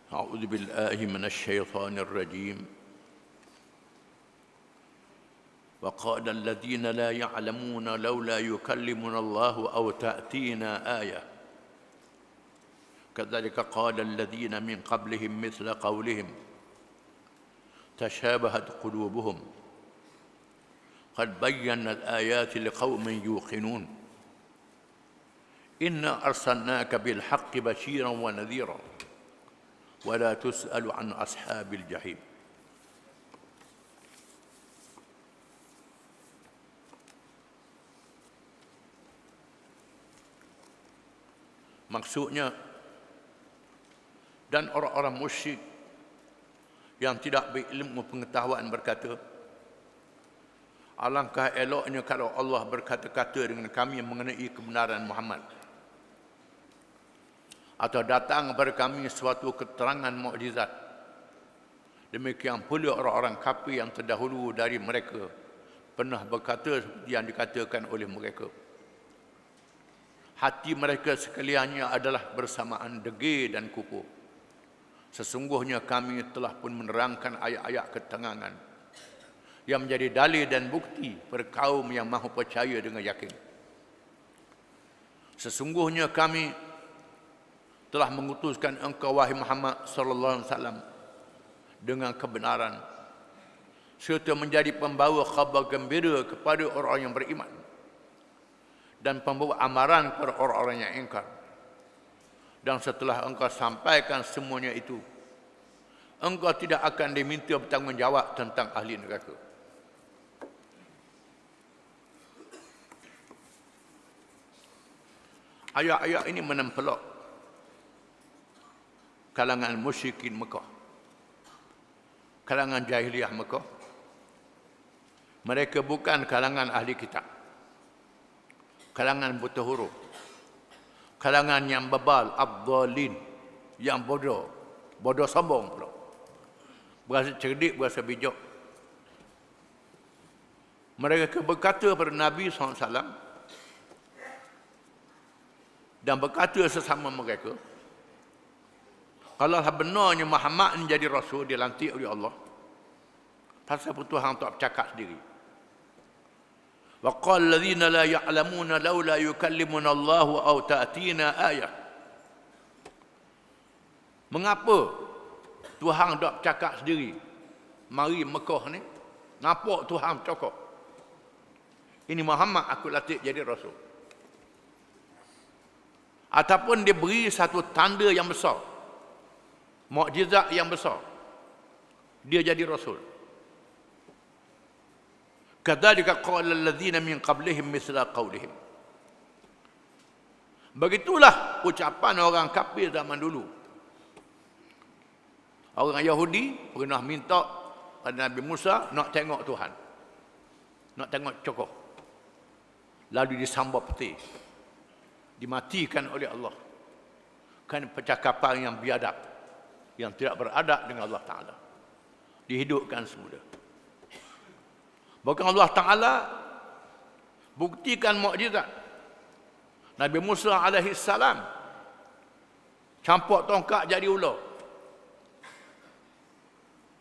أعوذ بالله من الشيطان الرجيم وقال الذين لا يعلمون لولا يكلمنا الله أو تأتينا آية كذلك قال الذين من قبلهم مثل قولهم تشابهت قلوبهم قد بينا الآيات لقوم يوقنون إنا أرسلناك بالحق بشيرا ونذيرا ولا تسأل عن أصحاب الجحيم. Maksudnya, dan orang-orang musyrik yang tidak berilmu pengetahuan berkata, alangkah eloknya kalau Allah berkata-kata dengan kami mengenai kebenaran Muhammad, atau datang kepada kami suatu keterangan mukjizat. Demikian pula orang-orang kafir yang terdahulu dari mereka pernah berkata seperti yang dikatakan oleh mereka. Hati mereka sekaliannya adalah bersamaan degil dan kukuh. Sesungguhnya kami telah pun menerangkan ayat-ayat keterangan yang menjadi dalil dan bukti pada kaum yang mahu percaya dengan yakin. Sesungguhnya kami telah mengutuskan engkau wahai Muhammad sallallahu alaihi wasallam dengan kebenaran serta menjadi pembawa khabar gembira kepada orang yang beriman dan pembawa amaran kepada orang-orang yang ingkar. Dan setelah engkau sampaikan semuanya itu, engkau tidak akan diminta bertanggungjawab tentang ahli neraka. Ayat-ayat ini menempelok kalangan musyrikin Mekah, kalangan jahiliyah Mekah. Mereka bukan kalangan ahli kitab, kalangan buta huruf, kalangan yang bebal, abdalin, yang bodoh, bodoh sombong pula, berasa cerdik, berasa bijak. Mereka berkata kepada Nabi SAW dan berkata sesama mereka, kalau benarnya Muhammad menjadi Rasul, dilantik oleh Allah, pasal apa Tuhan tak bercakap sendiri? Wa qala alladhina la ya'lamuna laula yukallimuna Allah aw ta'tina ayah. Mengapa Tuhan tak bercakap sendiri? Mari Mekah ni, nampak Tuhan bercakap. Ini Muhammad aku lantik jadi Rasul. Ataupun dia beri satu tanda yang besar, mukjizat yang besar, dia jadi Rasul. Kadzalika qala alladzina min qablihim misla qaulihim. Begitulah ucapan orang kafir zaman dulu. Orang Yahudi pernah minta pada Nabi Musa nak tengok Tuhan, nak tengok cokoh. Lalu disambar peti, dimatikan oleh Allah. Kan percakapan yang biadab, yang tidak beradab dengan Allah Ta'ala, dihidupkan semula. Bahkan Allah Ta'ala buktikan mukjizat. Nabi Musa alaihi salam campur tongkat jadi ular.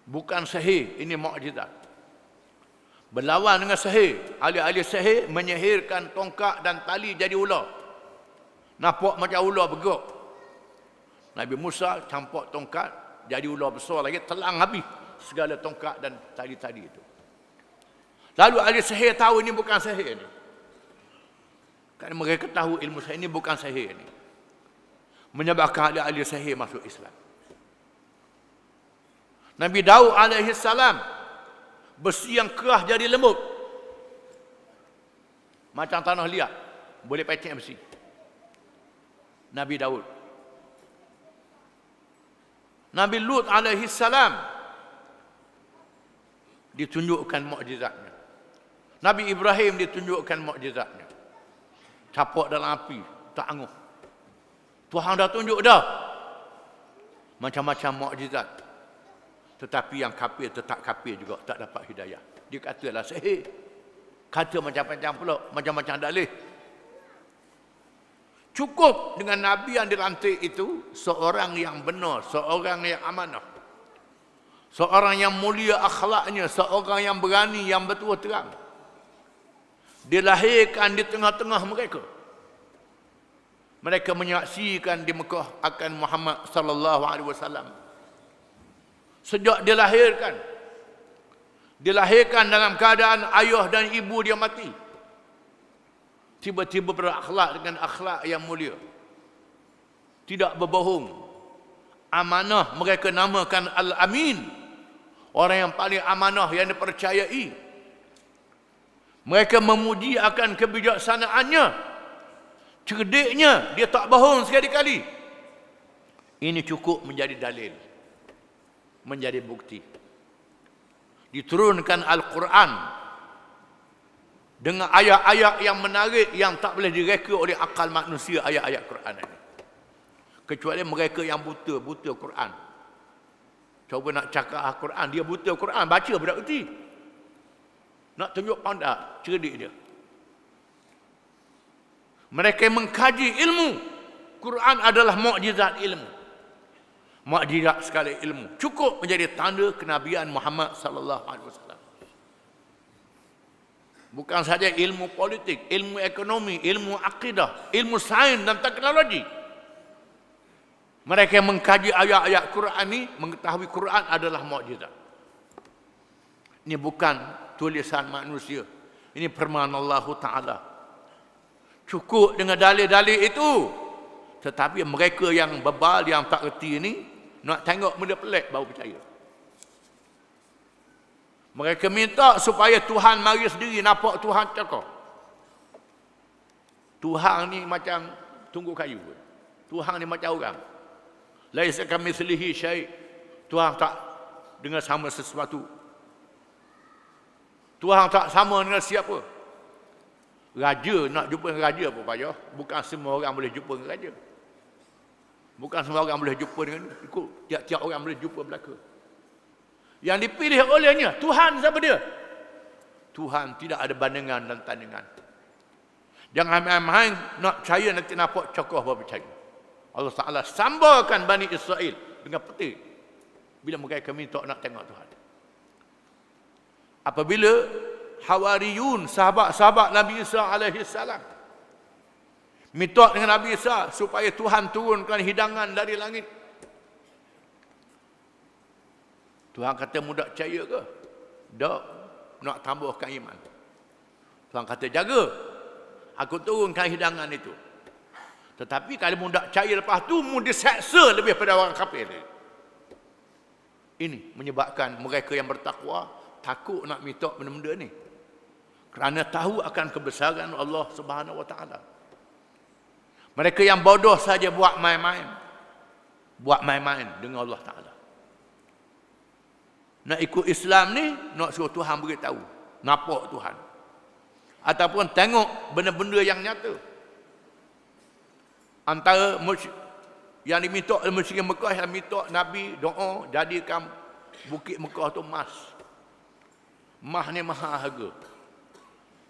Bukan sihir, ini mukjizat. Berlawan dengan sihir, ahli-ahli sihir menyihirkan tongkat dan tali jadi ular. Nampak macam ular bergerak. Nabi Musa campur tongkat jadi ular besar lagi, telang habis segala tongkat dan tali-tali itu. Lalu ahli sihir tahu ini bukan sihir ini. Kan mereka tahu ilmu sihir ini bukan sihir ini. Menyebabkan ahli sihir masuk Islam. Nabi Daud alaihi salam, besi yang keras jadi lembut. Macam tanah liat, boleh pecah besi. Nabi Daud. Nabi Lut alaihi salam ditunjukkan mukjizatnya. Nabi Ibrahim ditunjukkan mukjizatnya. Capak dalam api, tak angguh. Tuhan dah tunjuk dah macam-macam mukjizat. Tetapi yang kafir tetap kafir juga, tak dapat hidayah. Dia katalah sihir. Kata macam-macam pula, macam-macam dalih. Cukup dengan Nabi yang dilantik itu seorang yang benar, seorang yang amanah, seorang yang mulia akhlaknya, seorang yang berani, yang bertuah terang. Dilahirkan di tengah-tengah mereka. Mereka menyaksikan di Mekah akan Muhammad sallallahu alaihi wasallam. Sejak dilahirkan dalam keadaan ayah dan ibu dia mati. Tiba-tiba berakhlak dengan akhlak yang mulia. Tidak berbohong. Amanah mereka namakan Al-Amin. Orang yang paling amanah yang dipercayai. Mereka memuji akan kebijaksanaannya. Cerdiknya, dia tak bohong sekali-kali. Ini cukup menjadi dalil. Menjadi bukti. Diturunkan Al-Quran dengan ayat-ayat yang menarik yang tak boleh direka oleh akal manusia, ayat-ayat Quran ini. Kecuali mereka yang buta Quran. Cuba nak cakap Al-Quran, dia buta Quran, baca pun tak erti. Nak tunjuk pandai, cerdik dia. Mereka mengkaji ilmu. Quran adalah mukjizat ilmu. Mukjizat sekali ilmu. Cukup menjadi tanda kenabian Muhammad sallallahu alaihi wasallam. Bukan saja ilmu politik, ilmu ekonomi, ilmu akidah, ilmu sains dan teknologi. Mereka yang mengkaji ayat-ayat Quran ini mengetahui Quran adalah mukjizat. Ini bukan tulisan manusia. Ini firman Allah Ta'ala. Cukup dengan dalil-dalil itu. Tetapi mereka yang bebal, yang tak erti ini, nak tengok benda pelik baru percaya. Mereka minta supaya Tuhan mari sendiri nampak Tuhan cakap. Tuhan ni macam tunggu kayu. Tuhan ni macam orang. Laisa kamitslihi syai'. Tuhan tak dengan sama sesuatu. Tuhan tak sama dengan siapa. Raja nak jumpa dengan raja apa payah. Bukan semua orang boleh jumpa dengan raja. Bukan semua orang boleh jumpa dengan ikut. Tiap-tiap orang boleh jumpa belaka. Yang dipilih olehnya Tuhan siapa dia? Tuhan tidak ada bandingan dan tandingan. Jangan main-main nak percaya nanti nampak cokoh baru percaya. Allah Ta'ala sambarkan Bani Israel dengan peti bila mereka minta nak tengok Tuhan. Apabila Hawariyun, sahabat-sahabat Nabi Isa alaihi salam minta dengan Nabi Isa supaya Tuhan turunkan hidangan dari langit. Tuhan kata mudah percaya ke? Tak, nak tambahkan iman. Tuhan kata jaga, aku turunkan hidangan itu. Tetapi kalau mudah percaya lepas tu, mu diseksa lebih pada orang kafir. Ini menyebabkan mereka yang bertakwa takut nak minta benda-benda ni. Kerana tahu akan kebesaran Allah Subhanahu Wa Taala. Mereka yang bodoh saja buat main-main. Buat main-main dengan Allah Ta'ala. Nak ikut Islam ni, nak suruh Tuhan beritahu. Nampak Tuhan. Ataupun tengok benda-benda yang nyata. Antara yang diminta oleh musyrikin Mekah, yang minta Nabi doa, jadikan bukit Mekah tu emas. Emas ni mahal harga.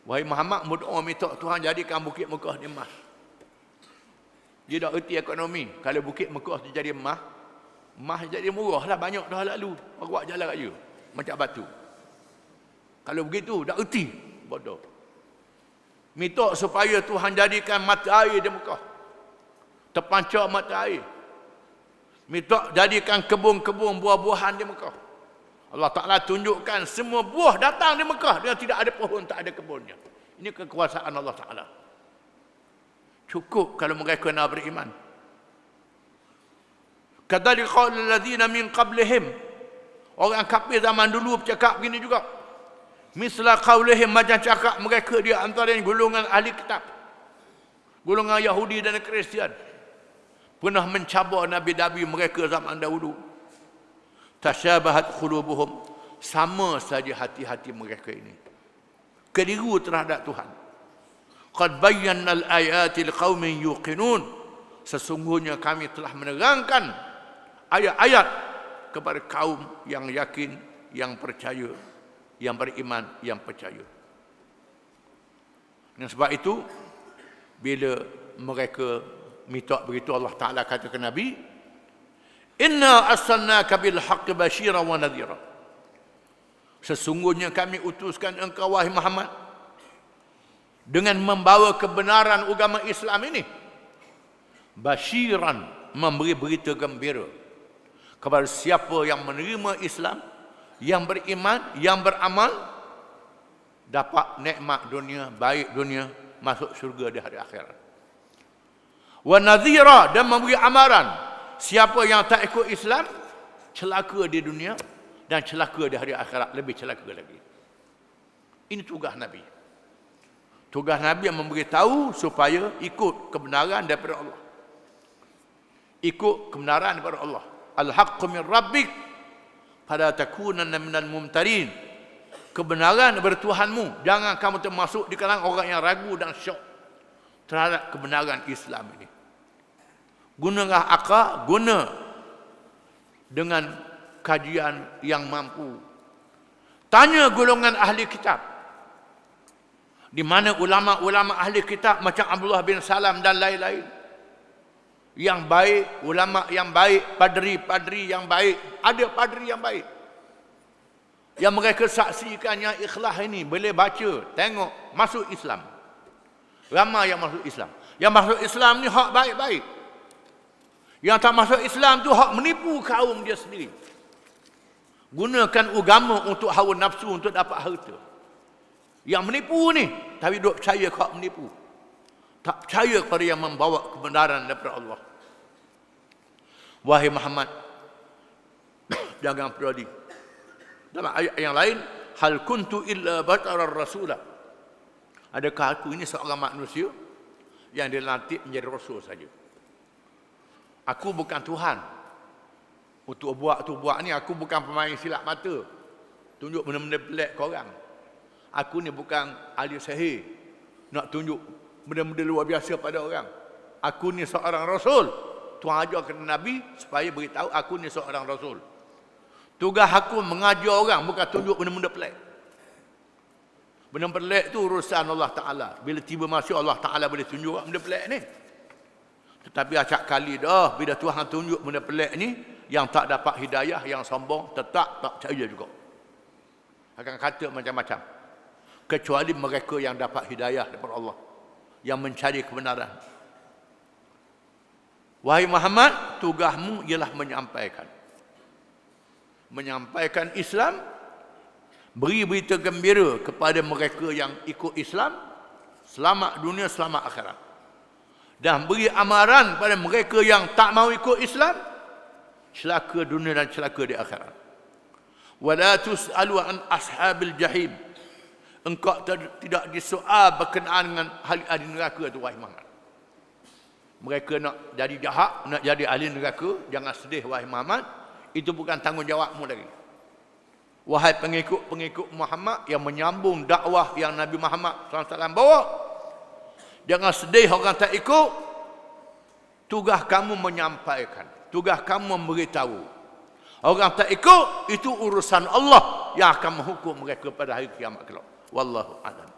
Wahai Muhammad, berdoa minta Tuhan jadikan bukit Mekah ni emas. Dia tak erti ekonomi. Kalau bukit Mekah tu jadi emas, emas jadi murah lah, banyak dah lalu. Buat jalan raya. Macam batu. Kalau begitu, tak erti. Bodoh. Minta supaya Tuhan jadikan mata air di Mekah. Terpancar mata air. Minta jadikan kebun-kebun buah-buahan di Mekah. Allah Ta'ala tunjukkan semua buah datang di Mekah dengan tidak ada pohon, tak ada kebunnya. Ini kekuasaan Allah Ta'ala. Cukup kalau mereka nak beriman. Kadzalika qala alladziina min qablihim. Orang kafir zaman dulu bercakap begini juga. Misla qaulihim, macam cakap mereka dia antara golongan ahli kitab. Golongan Yahudi dan Kristian. Pernah mencabar nabi-nabi mereka zaman dahulu. Tasyabahat qulubuhum. Sama saja hati-hati mereka ini. Keliru terhadap Tuhan. Qad bayyana al-ayati liqaumin yuqinun. Sesungguhnya kami telah menerangkan ayat-ayat kepada kaum yang yakin, yang percaya, yang beriman, yang percaya. Dan sebab itu bila mereka minta begitu Allah Ta'ala kata ke Nabi, inna arsalnaka bil haqqi basyira wa nadhira. Sesungguhnya kami utuskan engkau wahai Muhammad dengan membawa kebenaran agama Islam ini, basyiran, memberi berita gembira kepada siapa yang menerima Islam, yang beriman, yang beramal, dapat nikmat dunia, baik dunia, masuk syurga di hari akhirat. Wa nadhira, dan memberi amaran, siapa yang tak ikut Islam, celaka di dunia dan celaka di hari akhirat, lebih celaka lagi. Ini tugas Nabi. Tugas Nabi yang memberitahu supaya ikut kebenaran daripada Allah. Ikut kebenaran daripada Allah. Al-haqqu min rabbik fala takunanna minal mumtarin. Kebenaran daripada Tuhanmu. Jangan kamu termasuk di kalangan orang yang ragu dan syok terhadap kebenaran Islam ini. Gunalah akal, guna dengan kajian yang mampu. Tanya golongan ahli kitab. Di mana ulama-ulama ahli kitab macam Abdullah bin Salam dan lain-lain. Yang baik, ulama yang baik, padri-padri yang baik. Ada padri yang baik. Yang mereka saksikan yang ikhlas ini, boleh baca, tengok, masuk Islam. Ramai yang masuk Islam. Yang masuk Islam ni hak baik-baik. Yang tak masuk Islam tu hak menipu kaum dia sendiri. Gunakan agama untuk hawa nafsu, untuk dapat harta. Yang menipu ni, tapi duk percaya hak menipu. Tak percaya kepada yang membawa kebenaran daripada Allah. Wahai Muhammad, jangan peduli. Dalam ayat yang lain, hal kuntu illa basharar rasula. Adakah aku ini seorang manusia yang dilantik menjadi rasul saja? Aku bukan Tuhan. Untuk buat ni, aku bukan pemain silap mata. Tunjuk benda-benda pelik ke orang. Aku ni bukan ahli sihir. Nak tunjuk benda-benda luar biasa pada orang. Aku ni seorang rasul. Tuhan ajar kepada Nabi supaya beritahu aku ni seorang rasul. Tugas aku mengajar orang, bukan tunjuk benda-benda pelik. Benda pelik tu urusan Allah Ta'ala. Bila tiba masa Allah Ta'ala boleh tunjuk benda pelik ni. Tetapi acak kali dah, bila Tuhan tunjuk benda pelik ni, yang tak dapat hidayah, yang sombong, tetap tak percaya juga. Akan kata macam-macam. Kecuali mereka yang dapat hidayah daripada Allah. Yang mencari kebenaran. Wahai Muhammad, tugasmu ialah menyampaikan. Menyampaikan Islam, beri berita gembira kepada mereka yang ikut Islam, selamat dunia, selamat akhirat. Dan beri amaran pada mereka yang tak mau ikut Islam, celaka dunia dan celaka di akhirat. Wala tus'alu an ashabil jahim. Engkau tidak disoal berkenaan dengan ahli neraka itu, wahai Muhammad. Mereka nak jadi jahat, nak jadi ahli neraka, jangan sedih wahai Muhammad. Itu bukan tanggungjawabmu lagi. Wahai pengikut-pengikut Muhammad yang menyambung dakwah yang Nabi Muhammad SAW bawa, jangan sedih orang tak ikut. Tugas kamu menyampaikan. Tugas kamu memberitahu. Orang tak ikut, itu urusan Allah yang akan menghukum mereka pada hari kiamat kelak. Wallahu a'lam.